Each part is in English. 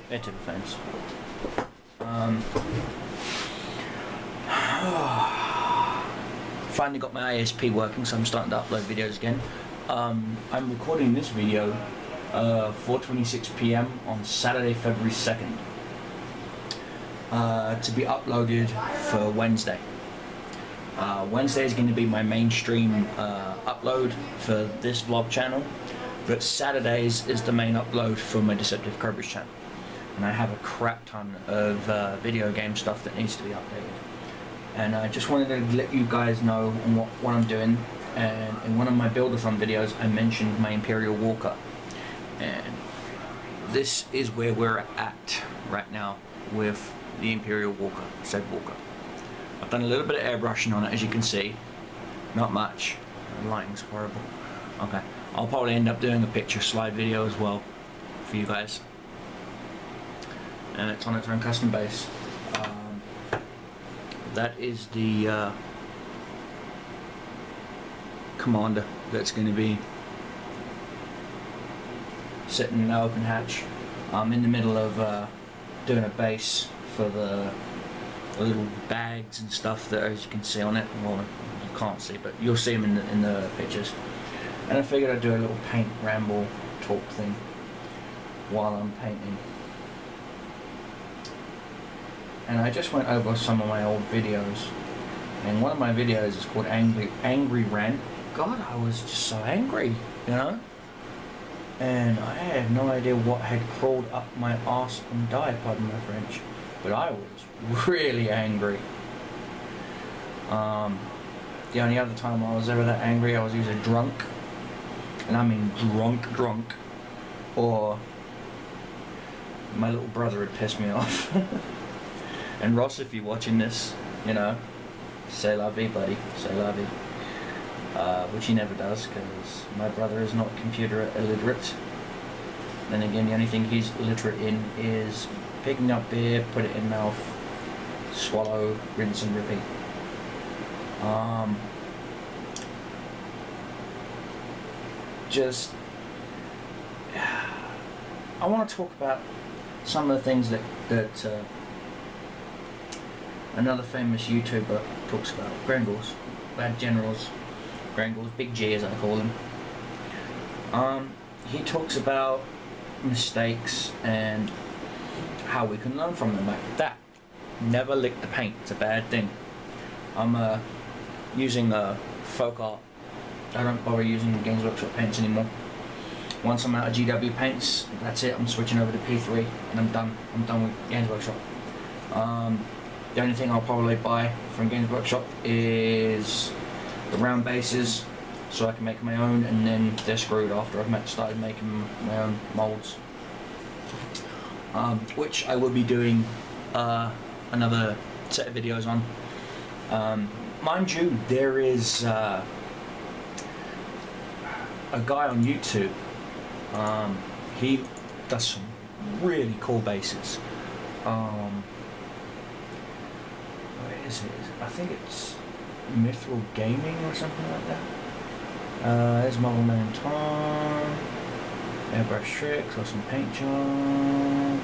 Air table fans. Finally got my ISP working, so I'm starting to upload videos again. I'm recording this video 4:26 p.m. on Saturday, February 2nd, to be uploaded for Wednesday. Wednesday is going to be my mainstream upload for this vlog channel, but Saturdays is the main upload for my Deceptive Cobras channel. And I have a crap ton of video game stuff that needs to be updated. And I just wanted to let you guys know on what I'm doing. And in one of my build-a-thon videos I mentioned my Imperial Walker. And this is where we're at right now with the Imperial Walker, said Walker. I've done a little bit of airbrushing on it, as you can see. Not much. The lighting's horrible. Okay. I'll probably end up doing a picture slide video as well for you guys. And it's on its own custom base. That is the commander that's going to be sitting in the open hatch. I'm in the middle of doing a base for the little bags and stuff that, as you can see on it, well, you can't see, but you'll see them in the pictures. And I figured I'd do a little paint ramble talk thing while I'm painting. And I just went over some of my old videos, and one of my videos is called Angry Rant. God, I was just so angry, you know? And I had no idea what had crawled up my arse and died, pardon my French. But I was really angry. The only other time I was ever that angry, I was either drunk, and I mean drunk, or my little brother had pissed me off. And Ross, if you're watching this, you know, say la vie, buddy, say la vie. Which he never does, because my brother is not computer illiterate. Then again, the only thing he's literate in is picking up beer, put it in mouth, swallow, rinse and repeat. I want to talk about some of the things that another famous YouTuber talks about. Grangles, bad generals, Grangles, Big G as I call him. He talks about mistakes and how we can learn from them, like that. Never lick the paint, it's a bad thing. I'm using folk art. I don't bother using Games Workshop paints anymore. Once I'm out of GW paints, that's it, I'm switching over to P3 and I'm done with Games Workshop. The only thing I'll probably buy from Games Workshop is the round bases, so I can make my own, and then they're screwed after I've started making my own molds. Which I will be doing another set of videos on. Mind you, there is a guy on YouTube. He does some really cool bases. Where is it? I think it's Mithril Gaming or something like that. There's Marvel Man Tom, Airbrush Tricks, or some paint job.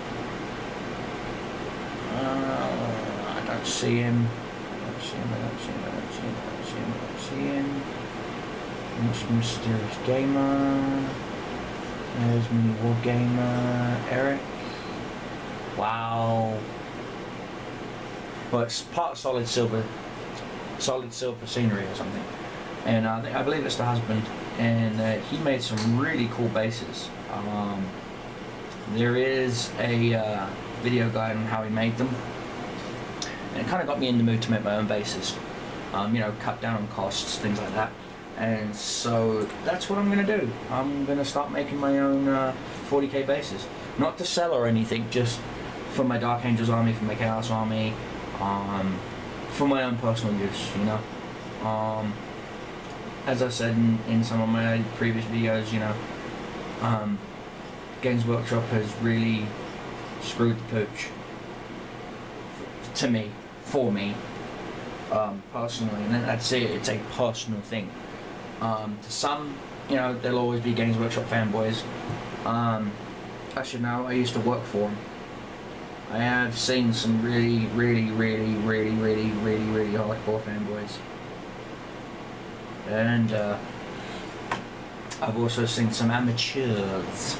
I don't see him. I don't see him. Mysterious Gamer. There's Mini War Gamer, Eric. Wow. But it's part of Solid Silver Scenery or something. And I believe it's the husband. And he made some really cool bases. There is a video guide on how he made them. And it kind of got me in the mood to make my own bases. You know, cut down on costs, things like that. And so that's what I'm going to do. I'm going to start making my own 40k bases. Not to sell or anything, just for my Dark Angels army, for my Chaos army, for my own personal use, you know. As I said in some of my previous videos, you know, Games Workshop has really screwed the pooch to me, for me, personally, and I'd say it's a personal thing. To some, you know, there'll always be Games Workshop fanboys. Actually, no, I used to work for them, I have seen some really hardcore fanboys. And I've also seen some amateurs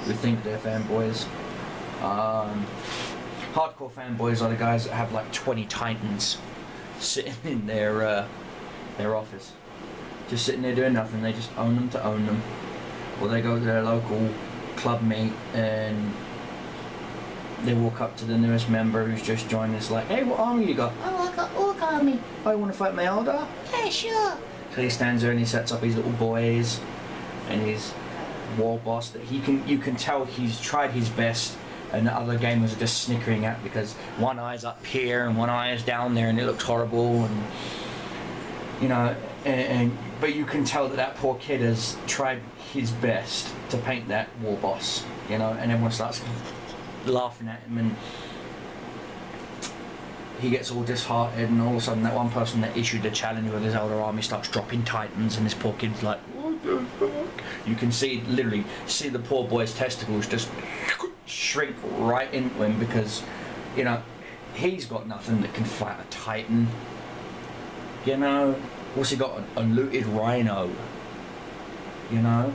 who think they're fanboys. Hardcore fanboys are the guys that have like 20 Titans sitting in their office, just sitting there doing nothing. They just own them to own them, or they go to their local club meet and they walk up to the newest member who's just joined. It's like, hey, what army you got? Oh, I got Orc army. Oh, you want to fight my Eldar? Yeah, sure. So he stands there and he sets up his little boys and his war boss that you can tell he's tried his best, and the other gamers are just snickering at because one eye's up here and one eye is down there and it looks horrible, and you know, but you can tell that that poor kid has tried his best to paint that war boss, you know, and everyone starts laughing at him and he gets all disheartened, and all of a sudden that one person that issued the challenge with his elder army starts dropping Titans, and this poor kid's like, what the fuck? You can literally see the poor boy's testicles just shrink right into him because, you know, he's got nothing that can fight a Titan. You know, what's he got? A looted rhino. You know,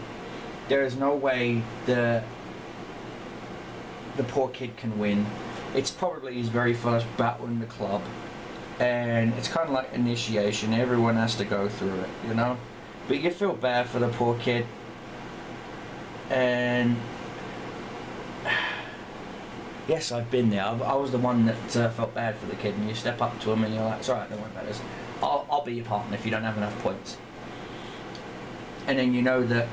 there is no way the poor kid can win. It's probably his very first battle in the club, and it's kind of like initiation. Everyone has to go through it, you know. But you feel bad for the poor kid, and yes, I've been there. I was the one that felt bad for the kid, and you step up to him and you're like, it's alright, don't worry about this. I'll be your partner if you don't have enough points. And then you know that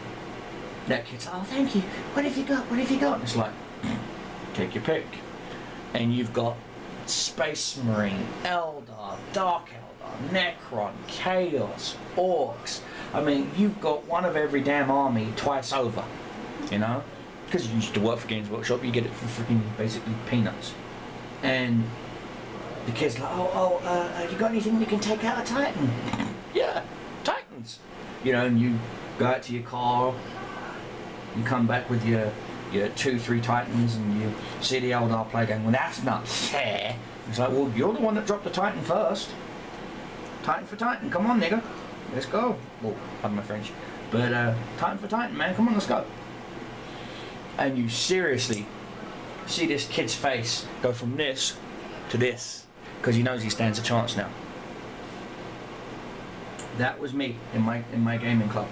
kid's like, oh, thank you, what have you got, what have you got? And it's like, take your pick. And you've got Space Marine, Eldar, Dark Eldar, Necron, Chaos, Orcs. I mean, you've got one of every damn army twice over, you know? Because you used to work for Games Workshop, you get it for freaking basically peanuts. And the kid's like, have you got anything you can take out a Titan? Yeah, Titans. You know, and you go out to your car, you come back with your 2-3 Titans, and you see the Eldar play going, well, that's not fair. It's like, well, you're the one that dropped the Titan first. Titan for Titan, come on, nigga. Let's go. Well, pardon my French. But, Titan for Titan, man, come on, let's go. And you seriously see this kid's face go from this to this, because he knows he stands a chance now. That was me in my gaming club.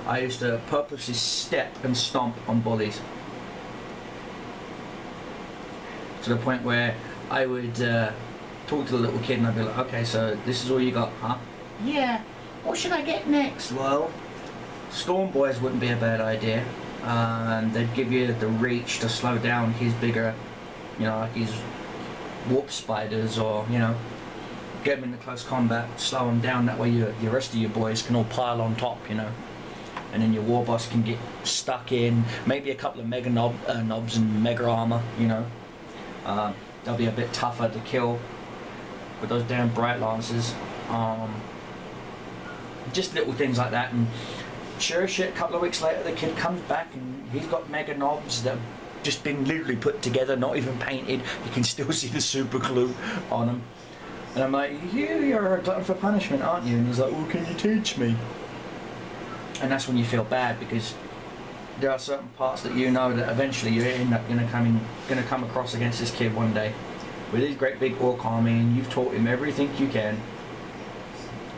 I used to purposely step and stomp on bullies, to the point where I would talk to the little kid and I'd be like, okay, so this is all you got, huh? Yeah, what should I get next? Well, Storm Boys wouldn't be a bad idea. They'd give you the reach to slow down his bigger, you know, like his warp spiders, or, you know, get them into close combat, slow them down, that way the rest of your boys can all pile on top, you know. And then your war boss can get stuck in, maybe a couple of mega knobs and mega armor, you know. They'll be a bit tougher to kill with those damn bright lances. Just little things like that, and sure as shit, a couple of weeks later the kid comes back and he's got mega knobs that have just been literally put together, not even painted. You can still see the super glue on them. And I'm like, you're a glutton for punishment, aren't you? And he's like, well, can you teach me? And that's when you feel bad, because there are certain parts that you know that eventually you end up gonna come across against this kid one day with his great big orc army, and you've taught him everything you can,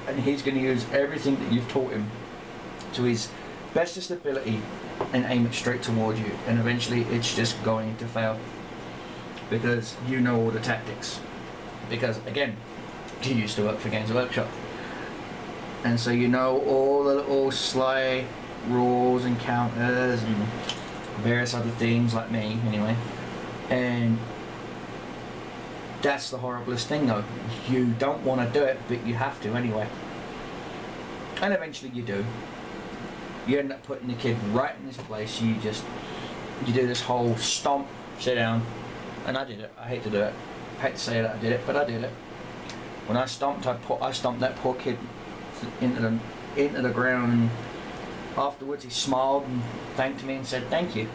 and he's gonna use everything that you've taught him to his bestest ability and aim it straight toward you, and eventually it's just going to fail because you know all the tactics, because again, you used to work for Games Workshop, and so you know all the little sly rules and counters and various other things, like me anyway. And that's the horriblest thing though. You don't want to do it, but you have to anyway, and eventually you do. You end up putting the kid right in this place. You do this whole stomp, sit down, and I did it. I hate to do it. I hate to say that I did it, but I did it. When I stomped, I stomped that poor kid into the ground, and afterwards he smiled and thanked me and said thank you.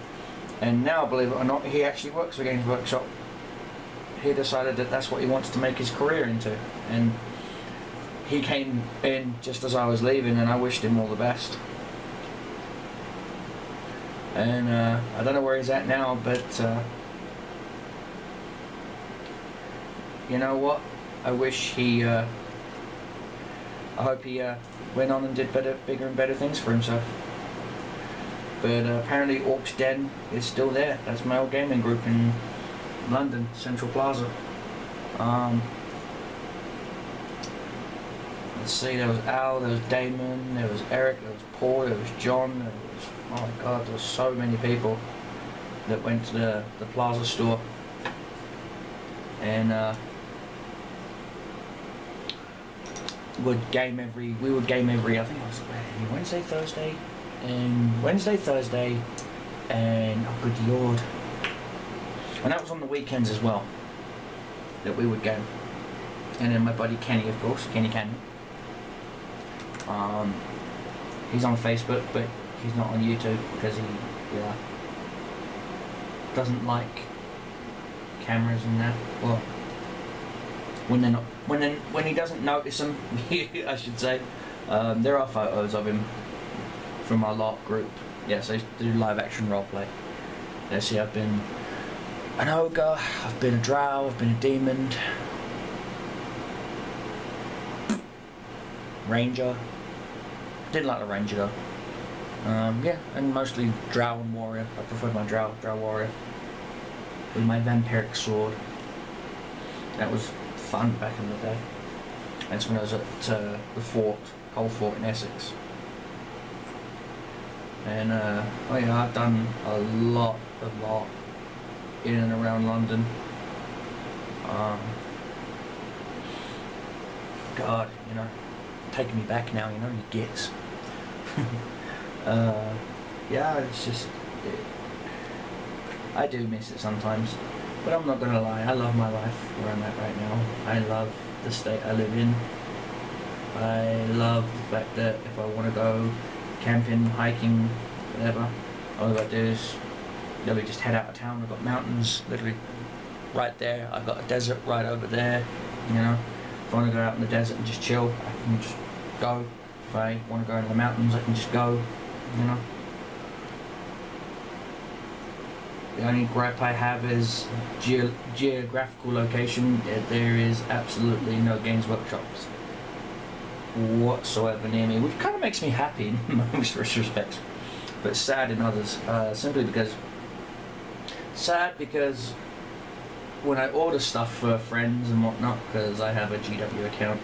And now, believe it or not, he actually works for Games Workshop. he decided that that's what he wants to make his career into, and he came in just as I was leaving, and I wished him all the best. And I don't know where he's at now, but you know what? I wish he. I hope he went on and did bigger and better things for himself. But apparently, Orcs Den is still there. That's my old gaming group in London, Central Plaza. Let's see. There was Al, there was Damon, there was Eric, there was Paul, there was John. There was, oh my God, there was so many people that went to the Plaza store. And we would game every, I think it was Wednesday, Thursday, and oh good Lord. And that was on the weekends as well, that we would game. And then my buddy Kenny, of course, Kenny Cannon. He's on Facebook, but he's not on YouTube because he doesn't like cameras and that. Well, when they're not, when he doesn't notice them, I should say. There are photos of him from our LARP group. Yes, I used to do live action roleplay. Yeah, see, I've been an ogre, I've been a drow, I've been a demon, ranger. Didn't like the ranger though. Yeah, and mostly drow and warrior. I preferred my drow warrior with my vampiric sword. That was fun back in the day. That's when I was at the fort, Coal Fort in Essex. And oh yeah, I've done a lot in and around London. God, you know, taking me back now, you know, you gets. Yeah, it's just, I do miss it sometimes, but I'm not gonna lie, I love my life where I'm at right now. I love the state I live in. I love the fact that if I want to go camping, hiking, whatever, all I gotta do is literally just head out of town. I've got mountains literally right there, I've got a desert right over there, you know. If I want to go out in the desert and just chill, I can just go. If I want to go into the mountains, I can just go, you know. The only gripe I have is geographical location. There is absolutely no Games Workshops whatsoever near me, which kind of makes me happy in most respects, but sad in others. Simply because when I order stuff for friends and whatnot, because I have a GW account,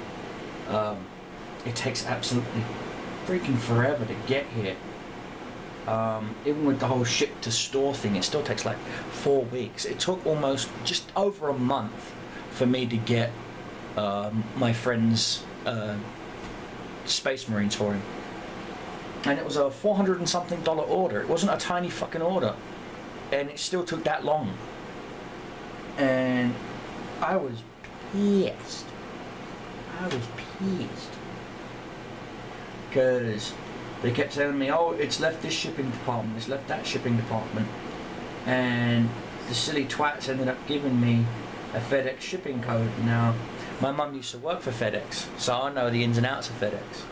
it takes absolutely freaking forever to get here. Even with the whole ship to store thing, it still takes like 4 weeks. It took almost just over a month for me to get my friend's Space Marines for him. And it was a $400 and something order. It wasn't a tiny fucking order. And it still took that long. And I was pissed. Because they kept telling me, oh, it's left this shipping department, it's left that shipping department. And the silly twats ended up giving me a FedEx shipping code. Now, my mum used to work for FedEx, so I know the ins and outs of FedEx.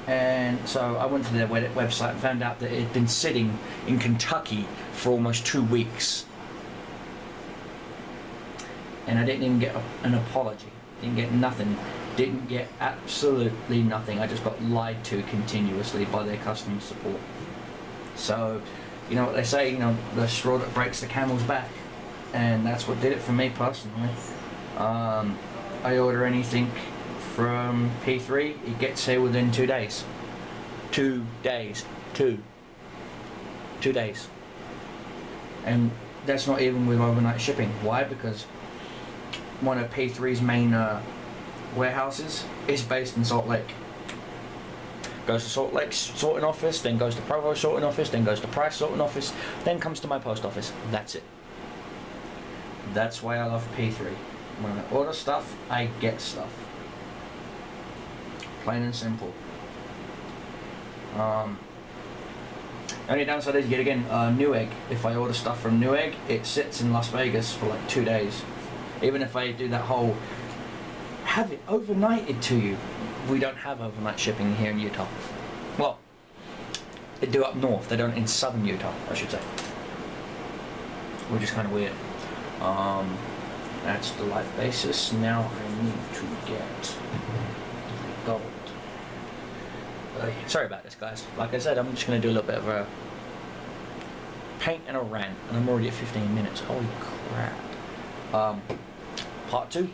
And so I went to their website and found out that it had been sitting in Kentucky for almost 2 weeks. And I didn't even get an apology. Didn't get nothing. Didn't get absolutely nothing. I just got lied to continuously by their customer support. So, you know what they say, you know, the straw that breaks the camel's back. And that's what did it for me personally. I order anything from P3, it gets here within 2 days. 2 days. 2 days. And that's not even with overnight shipping. Why? Because one of P3's main warehouses is based in Salt Lake. Goes to Salt Lake sorting office, then goes to Provo sorting office, then goes to Price sorting office, then comes to my post office. That's it. That's why I love P3. When I order stuff, I get stuff. Plain and simple. Only downside is, yet again, Newegg. If I order stuff from Newegg, it sits in Las Vegas for like 2 days. Even if I do that whole have it overnighted to you, we don't have overnight shipping here in Utah. Well, they do up north, they don't in southern Utah, I should say. Which is kind of weird. That's the light basis. Now I need to get gold. Sorry about this, guys. Like I said, I'm just going to do a little bit of a paint and a rant, and I'm already at 15 minutes. Holy crap. Part 2.